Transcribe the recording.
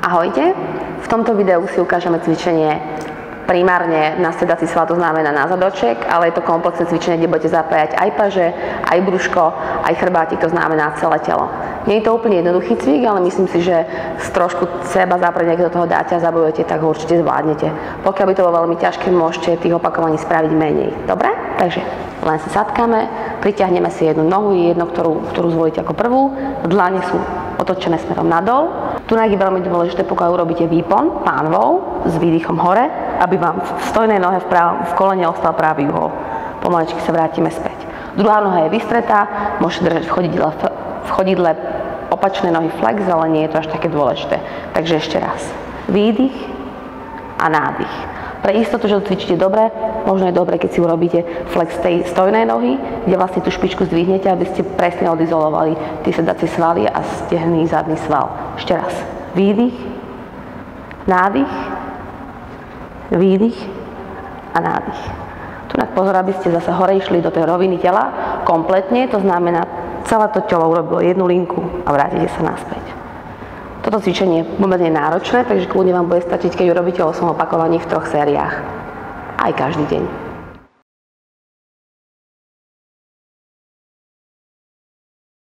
Ahojte, v tomto videu si ukážeme cvičenie primárne na sedací sval, to znamená na zadoček, ale je to komplexné cvičenie, kde budete zapájať aj paže, aj brúško, aj chrbátik, to znamená celé telo. Nie je to úplne jednoduchý cvik, ale myslím si, že trošku seba zápredne, keď do toho dáte a zabojujete, tak ho určite zvládnete. Pokiaľ by to bolo veľmi ťažké, môžete tých opakovaní spraviť menej. Dobre? Takže len sa sadkáme, pritiahneme si jednu nohu, ktorú zvolíte ako prvú, dlane sú otočené smerom nadol. Tu je veľmi dôležité, pokiaľ urobíte výpon pánvou s výdychom hore, aby vám v stojnej nohe v kolene ostal pravý uhol. Pomaličky sa vrátime späť. Druhá noha je vystretá, môžete držať v chodidle opačné nohy flex, ale nie je to až také dôležité. Takže ešte raz. Výdych a nádych. Pre istotu, že to cvičíte dobre, možno je dobre, keď si urobíte flex tej stojnej nohy, kde vlastne tú špičku zdvihnete, aby ste presne odizolovali tie sedacie svaly a stehný zadný sval. Ešte raz. Výdych, nádych, výdych a nádych. Tu pozor, aby ste zase hore išli do tej roviny tela kompletne, to znamená, celé to telo urobilo jednu linku a vrátite sa naspäť. Toto cvičenie je pomerne náročné, takže kľudne vám bude stačiť, keď urobíte 8 opakovaní v 3 sériách. Aj každý deň.